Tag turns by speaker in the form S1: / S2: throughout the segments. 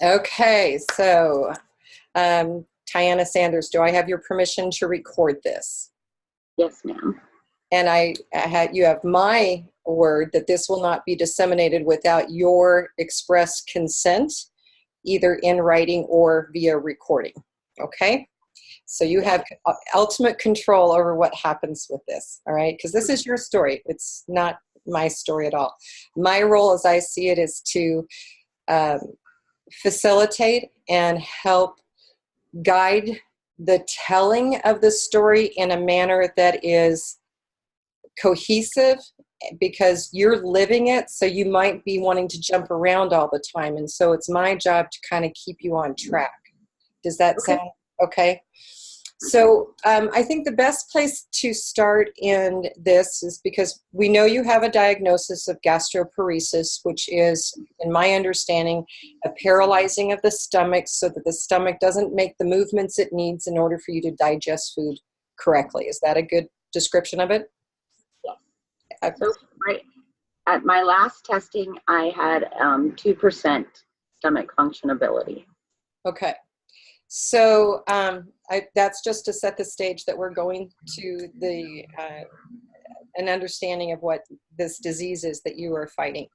S1: Okay, so Tyanna Sanders, do I have your permission to record this?
S2: Yes, ma'am.
S1: And you have my word that this will not be disseminated without your express consent, either in writing or via recording. Okay? So you have ultimate control over what happens with this, all right? Because this is your story. It's not my story at all. My role, as I see it, is to facilitate and help guide the telling of the story in a manner that is cohesive, because you're living it, so you might be wanting to jump around all the time, and so it's my job to kind of keep you on track. Does that sound okay? So I think the best place to start in this is because we know you have a diagnosis of gastroparesis, which is, in my understanding, a paralyzing of the stomach so that the stomach doesn't make the movements it needs in order for you to digest food correctly. Is that a good description of it?
S2: Yes. So at my last testing, I had 2% stomach functionability.
S1: Okay. So that's just to set the stage that we're going to an understanding of what this disease is that you are fighting.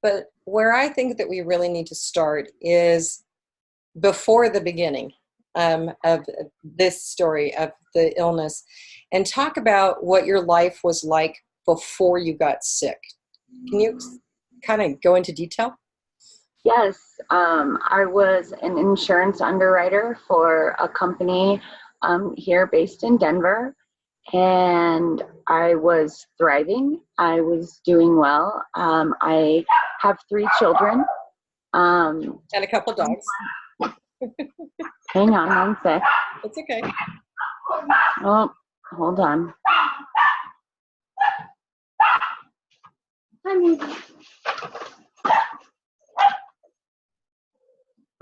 S1: But where I think that we really need to start is before the beginning of this story of the illness, and talk about what your life was like before you got sick. Can you kind of go into detail?
S2: Yes, I was an insurance underwriter for a company here based in Denver, and I was thriving. I was doing well. I have 3 children.
S1: And a couple dogs.
S2: Hang on one sec.
S1: It's okay.
S2: Oh, hold on.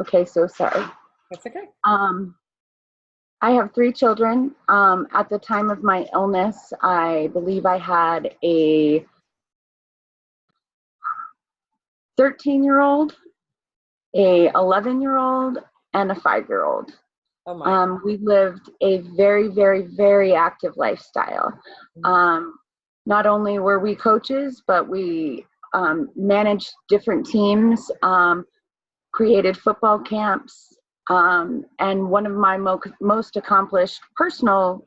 S2: Okay, so sorry.
S1: That's okay.
S2: I have 3 children. At the time of my illness, I believe I had a 13-year-old, a 11-year-old, and a 5-year-old.
S1: Oh my.
S2: We lived a very, very, very active lifestyle. Not only were we coaches, but we managed different teams, created football camps, and one of my most accomplished personal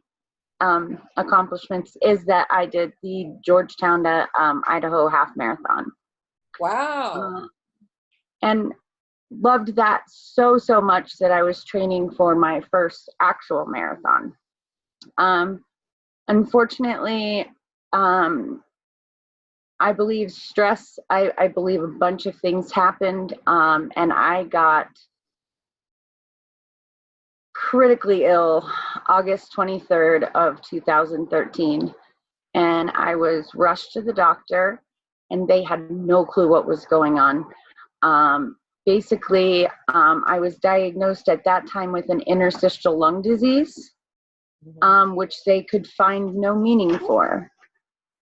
S2: accomplishments is that I did the Georgetown to Idaho half marathon.
S1: Wow.
S2: And loved that so much that I was training for my first actual marathon. Unfortunately, I believe stress, I believe a bunch of things happened, and I got critically ill August 23rd of 2013, and I was rushed to the doctor, and they had no clue what was going on. Basically, I was diagnosed at that time with an interstitial lung disease, which they could find no meaning for.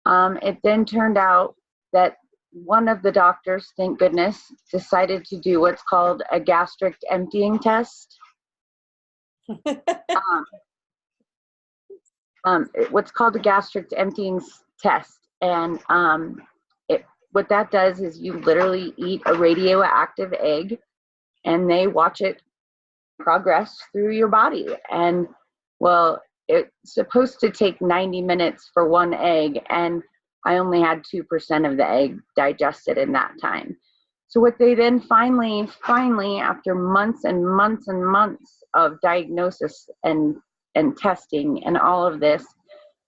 S2: It then turned out that one of the doctors, thank goodness, decided to do what's called a gastric emptying test. What's called a gastric emptying test. And what that does is you literally eat a radioactive egg, and they watch it progress through your body. And well, it's supposed to take 90 minutes for one egg, and I only had 2% of the egg digested in that time. So what they then finally, after months and months and months of diagnosis and testing and all of this,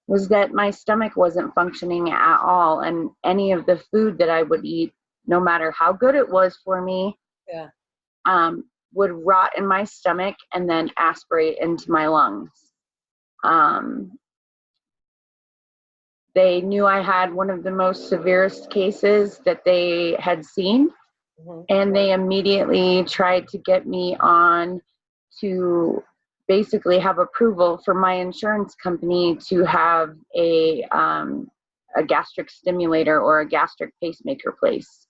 S2: was that my stomach wasn't functioning at all, and any of the food that I would eat, no matter how good it was for me, would rot in my stomach and then aspirate into my lungs. They knew I had one of the most severest cases that they had seen, and they immediately tried to get me on to basically have approval for my insurance company to have a gastric stimulator or a gastric pacemaker placed,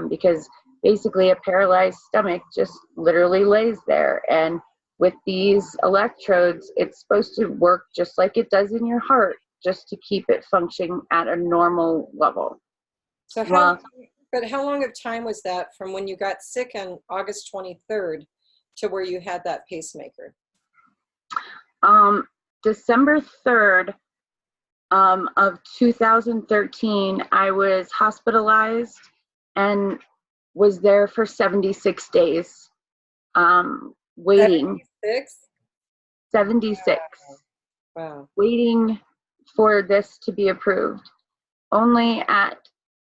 S2: because basically a paralyzed stomach just literally lays there. And with these electrodes, it's supposed to work just like it does in your heart, just to keep it functioning at a normal level.
S1: So how long of time was that from when you got sick on August 23rd to where you had that pacemaker?
S2: December 3rd of 2013, I was hospitalized and was there for 76 days, waiting.
S1: 76?
S2: 76.
S1: Wow.
S2: Waiting for this to be approved. Only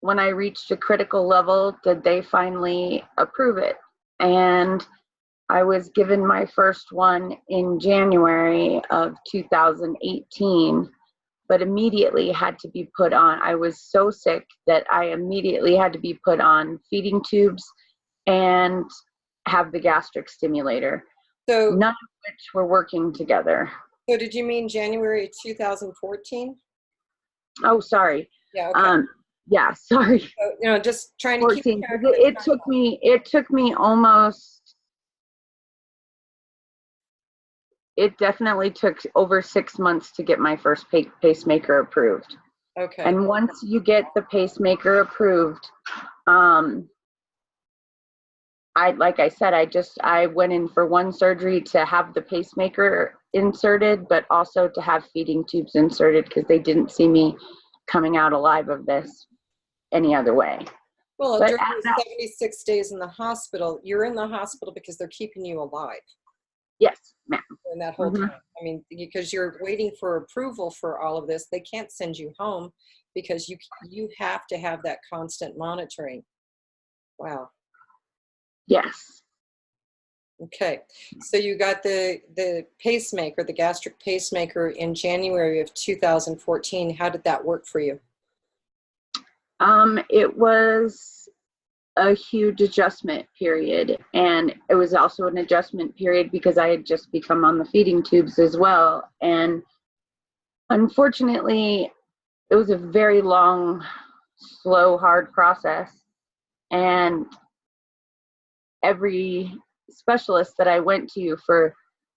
S2: when I reached a critical level did they finally approve it. And I was given my first one in January of 2018, but immediately had to be put on. I was so sick that I immediately had to be put on feeding tubes and have the gastric stimulator.
S1: So
S2: none of which were working together.
S1: So did you mean January 2014?
S2: Oh, sorry.
S1: Yeah, okay.
S2: Yeah, sorry.
S1: So, just trying to
S2: 14.
S1: keep track of
S2: It took me almost, it definitely took over 6 months to get my first pacemaker approved.
S1: Okay.
S2: And once you get the pacemaker approved, like I said, I went in for one surgery to have the pacemaker inserted, but also to have feeding tubes inserted because they didn't see me coming out alive of this any other way.
S1: Well,
S2: But
S1: during the 76 days in the hospital, you're in the hospital because they're keeping you alive.
S2: Yes, ma'am.
S1: In that whole time. I mean, because you're waiting for approval for all of this, they can't send you home because you have to have that constant monitoring. Wow.
S2: Yes.
S1: Okay. So you got the pacemaker, the gastric pacemaker in January of 2014. How did that work for you?
S2: It was a huge adjustment period, and it was also an adjustment period because I had just become on the feeding tubes as well. And unfortunately, it was a very long, slow, hard process. And every specialist that I went to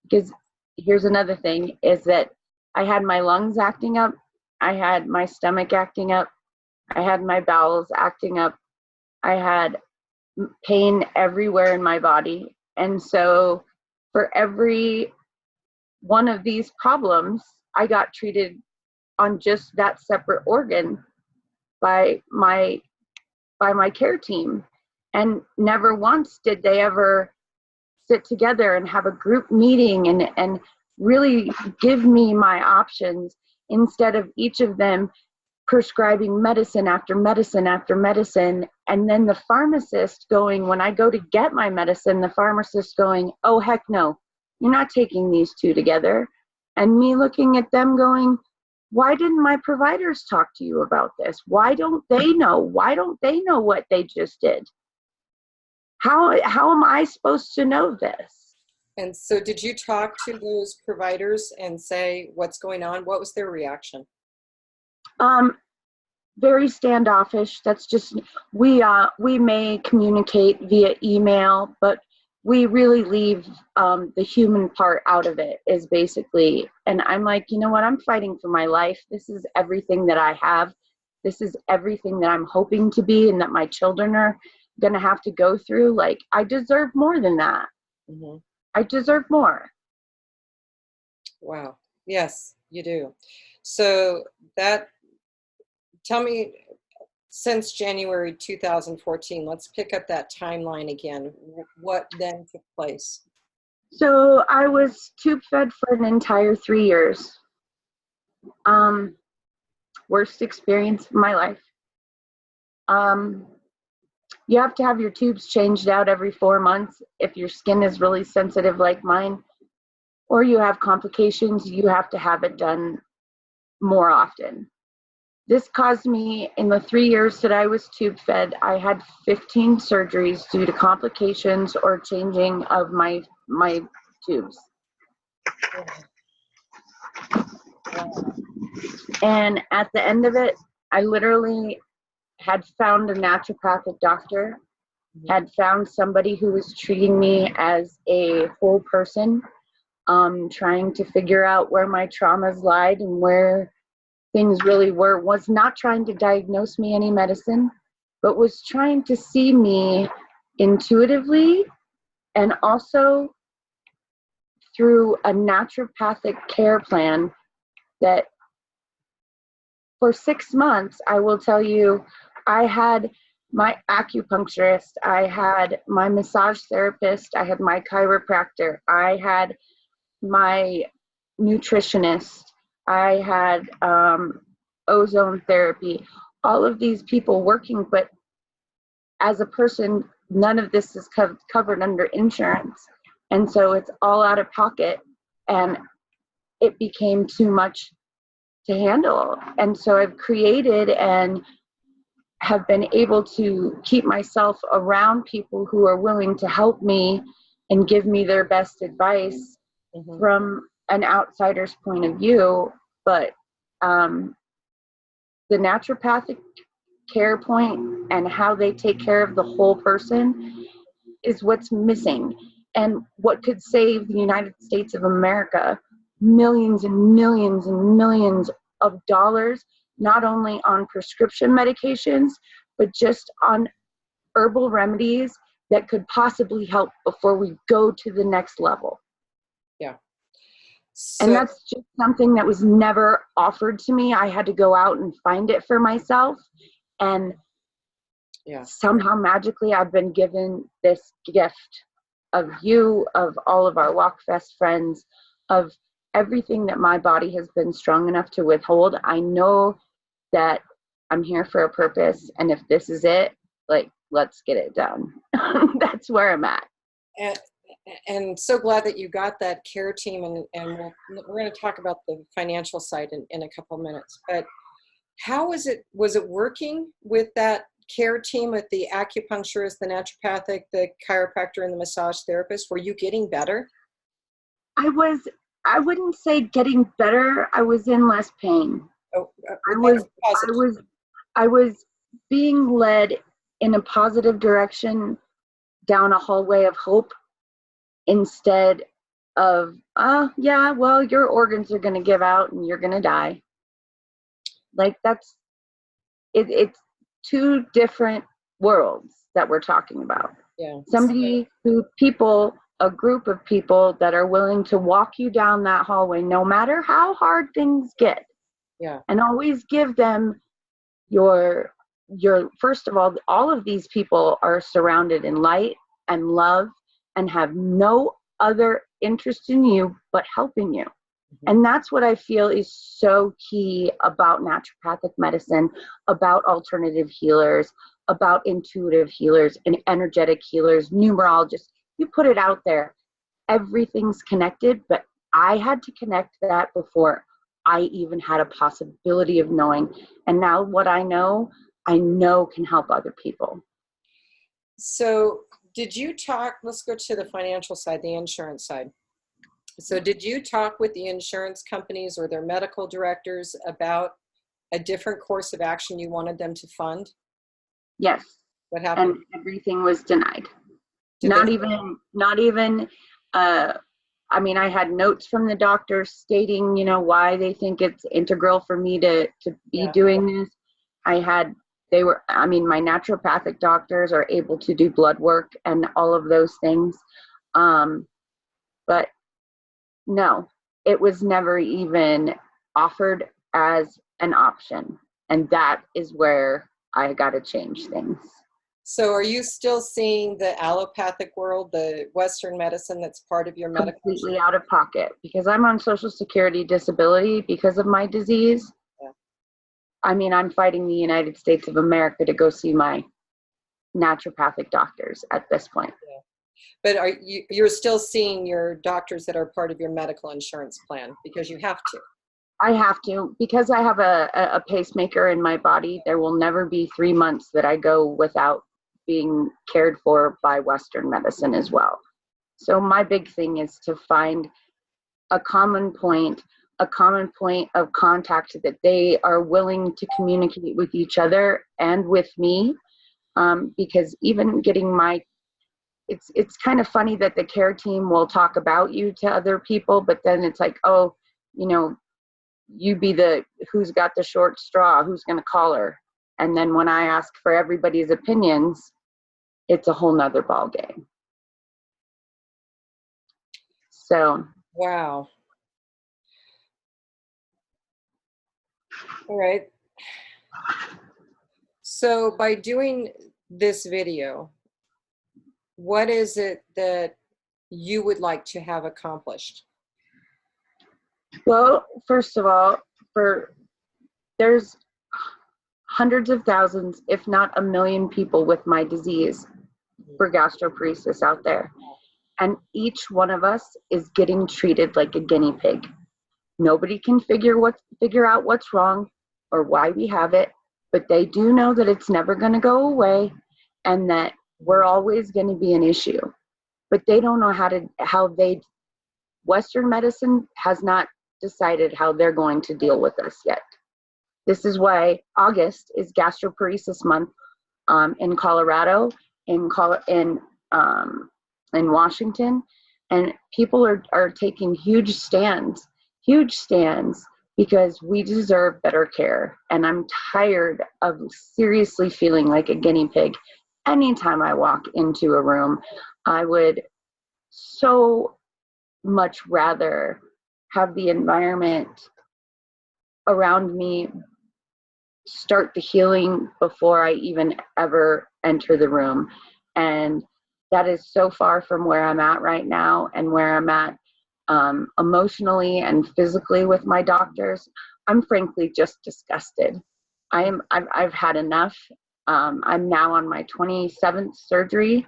S2: because here's another thing, is that I had my lungs acting up, I had my stomach acting up, I had my bowels acting up, I had pain everywhere in my body. And so for every one of these problems, I got treated on just that separate organ by my care team. And never once did they ever sit together and have a group meeting and really give me my options, instead of each of them prescribing medicine after medicine after medicine. And then the pharmacist going, when I go to get my medicine, the pharmacist going, oh, heck no, you're not taking these two together. And me looking at them going, why didn't my providers talk to you about this? Why don't they know? Why don't they know what they just did? How am I supposed to know this?
S1: And so did you talk to those providers and say what's going on? What was their reaction?
S2: Very standoffish. That's just, we may communicate via email, but we really leave the human part out of it, is basically. And I'm like, you know what? I'm fighting for my life. This is everything that I have. This is everything that I'm hoping to be and that my children are going to have to go through. Like, I deserve more than that. Mm-hmm. I deserve more.
S1: Wow. Yes, you do. So tell me, since January 2014, let's pick up that timeline again. What then took place?
S2: So I was tube fed for an entire 3 years. Worst experience of my life. You have to have your tubes changed out every 4 months if your skin is really sensitive like mine, or you have complications, you have to have it done more often. This caused me, in the 3 years that I was tube fed, I had 15 surgeries due to complications or changing of my tubes. And at the end of it, I literally had found a naturopathic doctor had found somebody who was treating me as a whole person, trying to figure out where my traumas lied and where things really were, was not trying to diagnose me any medicine, but was trying to see me intuitively and also through a naturopathic care plan that for 6 months, I will tell you, I had my acupuncturist, I had my massage therapist, I had my chiropractor, I had my nutritionist, I had ozone therapy, all of these people working, but as a person, none of this is covered under insurance. And so it's all out of pocket, and it became too much to handle. And so I've created and have been able to keep myself around people who are willing to help me and give me their best advice from an outsider's point of view. But the naturopathic care point and how they take care of the whole person is what's missing, and what could save the United States of America millions and millions and millions of dollars, not only on prescription medications, but just on herbal remedies that could possibly help before we go to the next level.
S1: Yeah.
S2: And that's just something that was never offered to me. I had to go out and find it for myself. And somehow magically I've been given this gift of you, of all of our WalkFest friends, of everything that my body has been strong enough to withhold. I know that I'm here for a purpose, and if this is it, like, let's get it done. That's where I'm at.
S1: And so glad that you got that care team, and we're going to talk about the financial side in a couple minutes. But how was it working with that care team, with the acupuncturist, the naturopathic, the chiropractor, and the massage therapist? Were you getting better?
S2: I wouldn't say getting better. I was in less pain. I was being led in a positive direction down a hallway of hope, instead of, yeah, well, your organs are going to give out and you're going to die. Like, that's it. It's two different worlds that we're talking about.
S1: Yeah.
S2: A group of people that are willing to walk you down that hallway, no matter how hard things get.
S1: Yeah.
S2: And always give them your, first of all of these people are surrounded in light and love and have no other interest in you but helping you. And that's what I feel is so key about naturopathic medicine, about alternative healers, about intuitive healers and energetic healers, numerologists. You put it out there, everything's connected, but I had to connect that before I even had a possibility of knowing. And now what I know can help other people.
S1: So did you talk, let's go to the financial side, the insurance side. So did you talk with the insurance companies or their medical directors about a different course of action you wanted them to fund?
S2: Yes.
S1: What happened?
S2: And everything was denied. Not even, I mean, I had notes from the doctors stating, why they think it's integral for me to be doing this. My naturopathic doctors are able to do blood work and all of those things. But no, it was never even offered as an option. And that is where I got to change things.
S1: So are you still seeing the allopathic world, the Western medicine that's part of your medical?
S2: Completely out of pocket, because I'm on Social Security disability because of my disease.
S1: Yeah.
S2: I mean, I'm fighting the United States of America to go see my naturopathic doctors at this point.
S1: Yeah. But you're still seeing your doctors that are part of your medical insurance plan, because you have to?
S2: I have to, because I have a pacemaker in my body. There will never be 3 months that I go without being cared for by Western medicine as well. So my big thing is to find a common point of contact that they are willing to communicate with each other and with me, because even getting it's kind of funny that the care team will talk about you to other people, but then it's like, oh, you know, you be the who's got the short straw, who's going to call her. And then when I ask for everybody's opinions, it's a whole nother ball game. So.
S1: Wow. All right. So by doing this video, what is it that you would like to have accomplished?
S2: Well, first of all, there's hundreds of thousands, if not a million people with my disease for gastroparesis out there. And each one of us is getting treated like a guinea pig. Nobody can figure out what's wrong or why we have it, but they do know that it's never going to go away and that we're always going to be an issue. But they don't know Western medicine has not decided how they're going to deal with us yet. This is why August is Gastroparesis Month in Colorado, in Washington, and people are taking huge stands because we deserve better care. And I'm tired of seriously feeling like a guinea pig. Anytime I walk into a room, I would so much rather have the environment around me start the healing before I even ever enter the room. And that is so far from where I'm at right now and where I'm at emotionally and physically with my doctors. I'm frankly just disgusted. I've had enough. I'm now on my 27th surgery,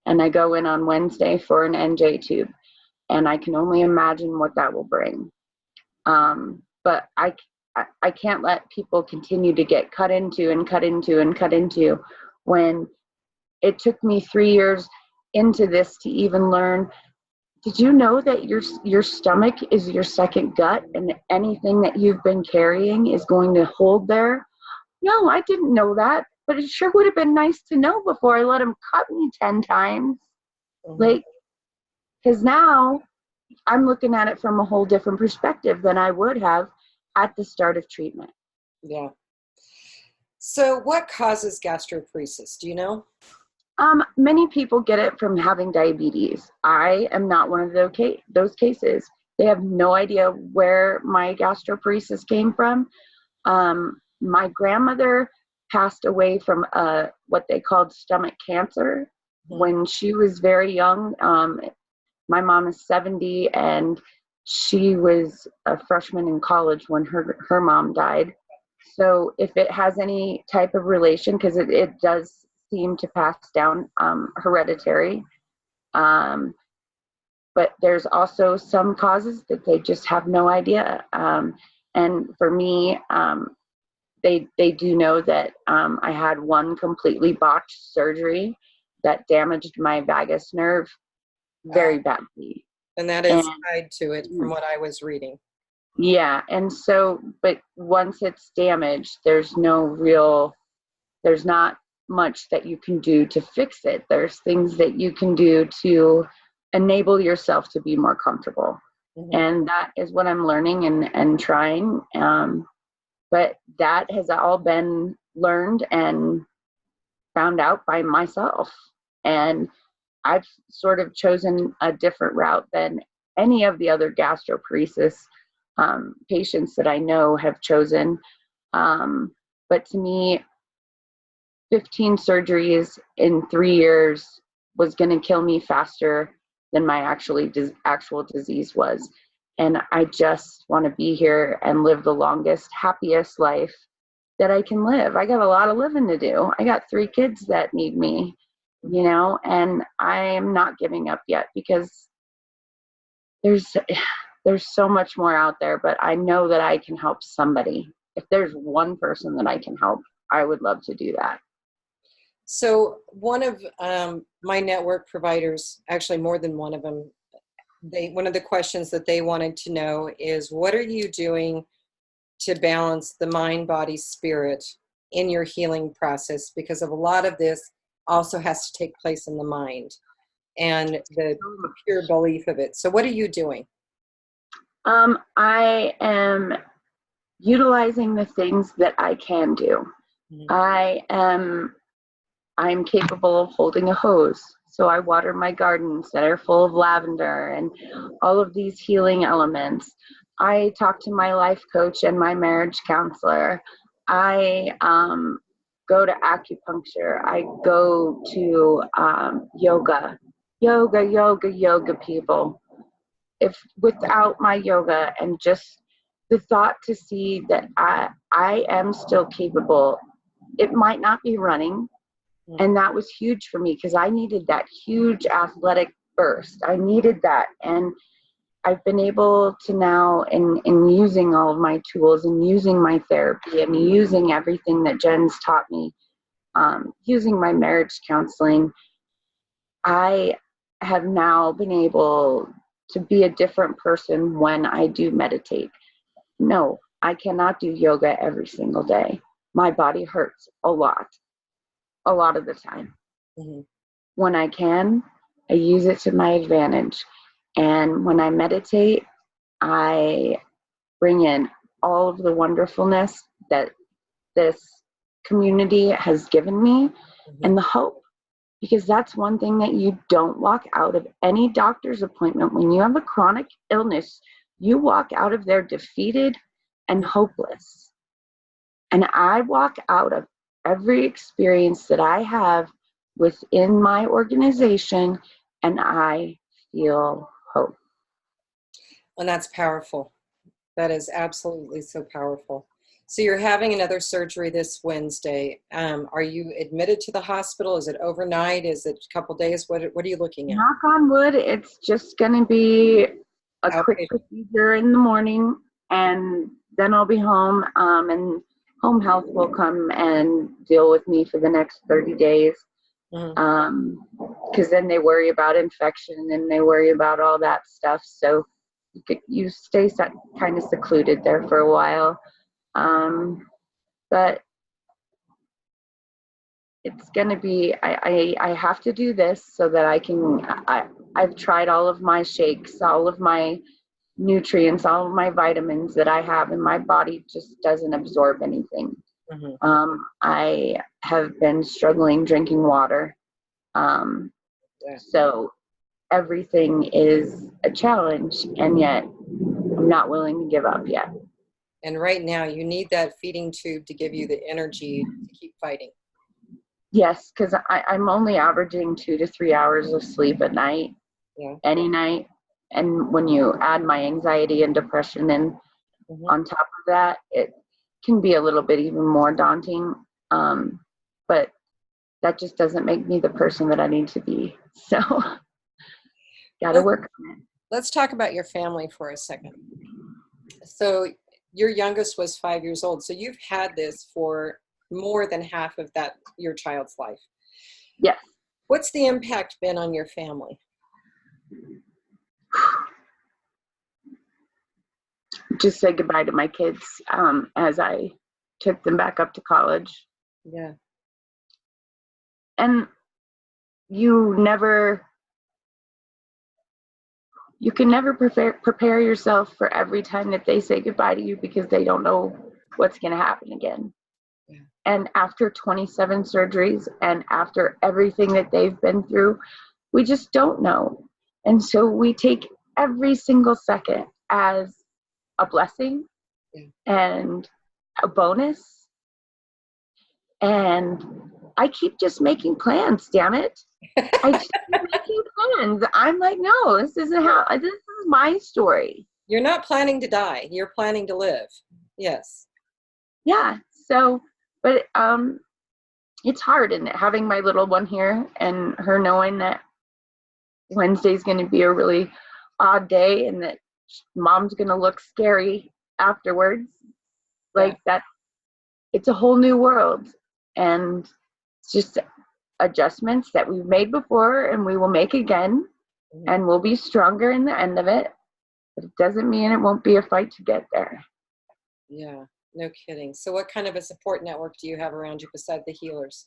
S2: and I go in on Wednesday for an NJ tube, and I can only imagine what that will bring. But I can't let people continue to get cut into when it took me 3 years into this to even learn. Did you know that your stomach is your second gut, and anything that you've been carrying is going to hold there? No, I didn't know that, but it sure would have been nice to know before I let him cut me 10 times. Like, because now I'm looking at it from a whole different perspective than I would have at the start of treatment.
S1: Yeah. So what causes gastroparesis? Do you know?
S2: Many people get it from having diabetes. I am not one of those cases. They have no idea where my gastroparesis came from. My grandmother passed away from what they called stomach cancer when she was very young. My mom is 70, and she was a freshman in college when her mom died. So if it has any type of relation, because it does seem to pass down hereditary, but there's also some causes that they just have no idea. And for me, they do know that I had one completely botched surgery that damaged my vagus nerve very badly.
S1: And that is tied to it from what I was reading.
S2: Yeah, and so, but once it's damaged, there's not much that you can do to fix it. There's things that you can do to enable yourself to be more comfortable. And that is what I'm learning and trying. But that has all been learned and found out by myself. And I've sort of chosen a different route than any of the other gastroparesis patients that I know have chosen. But to me, 15 surgeries in 3 years was going to kill me faster than my actual disease was. And I just want to be here and live the longest, happiest life that I can live. I got a lot of living to do. I got 3 kids that need me, and I am not giving up yet because there's so much more out there, but I know that I can help somebody. If there's one person that I can help, I would love to do that.
S1: So one of my network providers, actually more than one of them, one of the questions that they wanted to know is, what are you doing to balance the mind, body, spirit in your healing process, because of a lot of this also has to take place in the mind and the pure belief of it. So what are you doing?
S2: I am utilizing the things that I can do. I'm capable of holding a hose, so I water my gardens that are full of lavender and all of these healing elements. I talk to my life coach and my marriage counselor. I go to acupuncture. I go to yoga, people. If without my yoga and just the thought to see that I am still capable, it might not be running. And that was huge for me because I needed that huge athletic burst. I needed that. And I've been able to now, in using all of my tools and using my therapy and using everything that Jen's taught me, using my marriage counseling, I have now been able to be a different person when I do meditate. No, I cannot do yoga every single day. My body hurts a lot of the time. When I can, I use it to my advantage. And when I meditate, I bring in all of the wonderfulness that this community has given me and the hope. Because that's one thing that you don't walk out of any doctor's appointment. When you have a chronic illness, you walk out of there defeated and hopeless. And I walk out of every experience that I have within my organization, and I feel hope.
S1: And that's powerful. That is absolutely so powerful. So you're having another surgery this Wednesday. Are you admitted to the hospital? Is it overnight? Is it a couple days? What are you looking at?
S2: Knock on wood, it's just going to be a quick procedure in the morning, and then I'll be home, and home health will come and deal with me for the next 30 days. Because then they worry about infection and they worry about all that stuff. So you stay kind of secluded there for a while. But it's going to be, I have to do this so that I've tried all of my shakes, all of my nutrients, all of my vitamins that I have, and my body just doesn't absorb anything. I have been struggling drinking water. So everything is a challenge, and yet I'm not willing to give up yet.
S1: And right now you need that feeding tube to give you the energy to keep fighting.
S2: Yes, because I'm only averaging 2 to 3 hours of sleep at night, any night. And when you add my anxiety and depression in on top of that, it can be a little bit even more daunting. But that just doesn't make me the person that I need to be. So got to work on it.
S1: Let's talk about your family for a second. So your youngest was 5 years old. So you've had this for more than half of your child's life.
S2: Yes.
S1: What's the impact been on your family?
S2: Just say goodbye to my kids as I took them back up to college.
S1: Yeah.
S2: And you can never prepare yourself for every time that they say goodbye to you, because they don't know what's going to happen again. Yeah. And after 27 surgeries and after everything that they've been through, we just don't know. And so we take every single second as a blessing and a bonus. And I keep just making plans, damn it. I just keep making plans. I'm like, no, this is my story.
S1: You're not planning to die. You're planning to live. Yes.
S2: Yeah. So, but it's hard, and having my little one here and her knowing that Wednesday's going to be a really odd day and that mom's going to look scary afterwards. Like that, it's a whole new world, and it's just adjustments that we've made before and we will make again, and we'll be stronger in the end of it. But it doesn't mean it won't be a fight to get there.
S1: Yeah. No kidding. So what kind of a support network do you have around you beside the healers?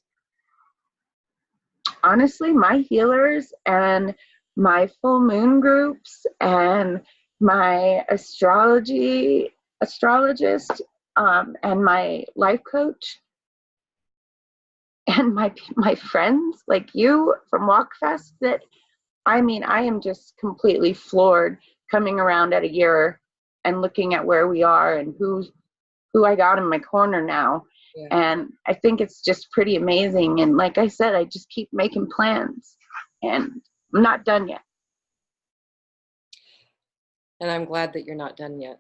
S2: Honestly, my healers and my full moon groups and my astrologist, and my life coach and my friends like you from WalkFest, that I mean, I am just completely floored coming around at a year and looking at where we are and who I got in my corner now.
S1: Yeah.
S2: And I think it's just pretty amazing. And like I said, I just keep making plans, and I'm not done yet.
S1: And I'm glad that you're not done yet.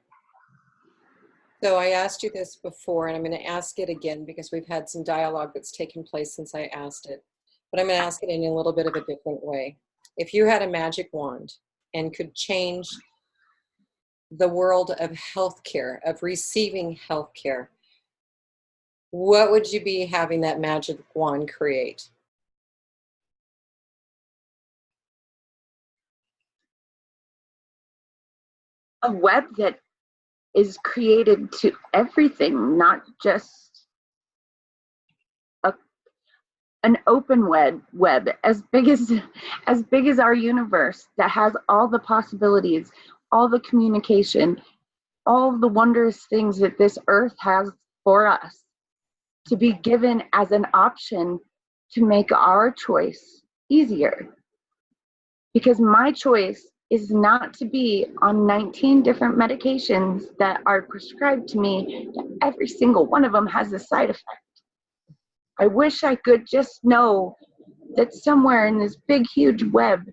S1: So I asked you this before, and I'm going to ask it again because we've had some dialogue that's taken place since I asked it. But I'm going to ask it in a little bit of a different way. If you had a magic wand and could change the world of healthcare, of receiving healthcare, what would you be having that magic wand create?
S2: A web that is created to everything, not just an open web as big as our universe, that has all the possibilities, all the communication, all the wondrous things that this earth has for us, to be given as an option to make our choice easier. Because my choice is not to be on 19 different medications that are prescribed to me. Every single one of them has a side effect. I wish I could just know that somewhere in this big, huge web,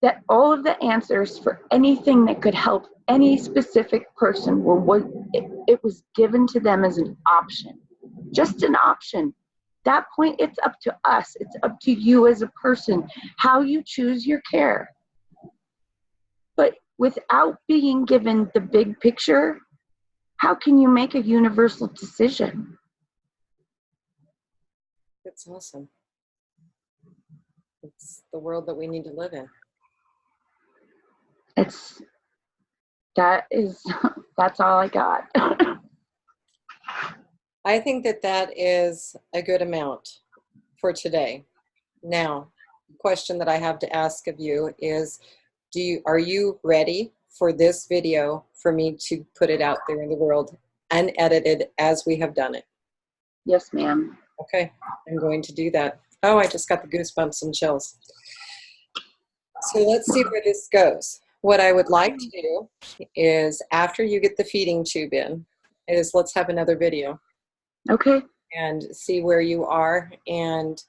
S2: that all of the answers for anything that could help any specific person were what it was given to them as an option. Just an option. That point, it's up to us. It's up to you as a person, how you choose your care. But without being given the big picture, how can you make a universal decision?
S1: That's awesome. It's the world that we need to live in.
S2: That's all I got.
S1: I think that that is a good amount for today. Now, the question that I have to ask of you is, are you ready for this video for me to put it out there in the world, unedited, as we have done it?
S2: Yes, ma'am.
S1: Okay, I'm going to do that. Oh, I just got the goosebumps and chills. So let's see where this goes. What I would like to do is, after you get the feeding tube in, is let's have another video.
S2: Okay.
S1: And see where you are, and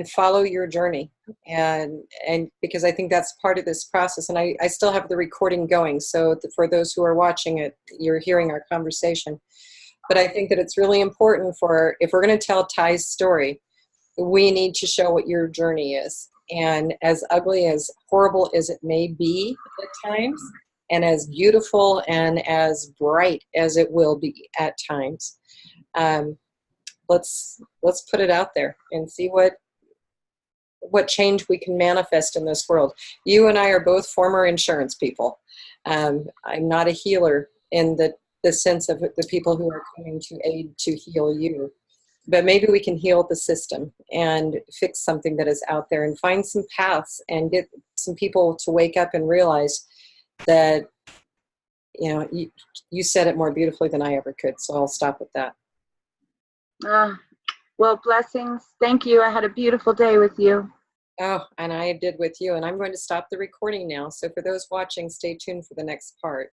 S1: follow your journey, and because I think that's part of this process. And I still have the recording going, so for those who are watching it, you're hearing our conversation. But I think that it's really important, if we're going to tell Ty's story, we need to show what your journey is. And as ugly, as horrible as it may be at times, and as beautiful and as bright as it will be at times, let's put it out there and see what change we can manifest in this world. You and I are both former insurance people. I'm not a healer in the sense of the people who are coming to aid to heal you. But maybe we can heal the system and fix something that is out there, and find some paths and get some people to wake up and realize that, you said it more beautifully than I ever could. So I'll stop with that.
S2: Well, blessings. Thank you. I had a beautiful day with you.
S1: Oh, and I did with you. And I'm going to stop the recording now. So for those watching, stay tuned for the next part.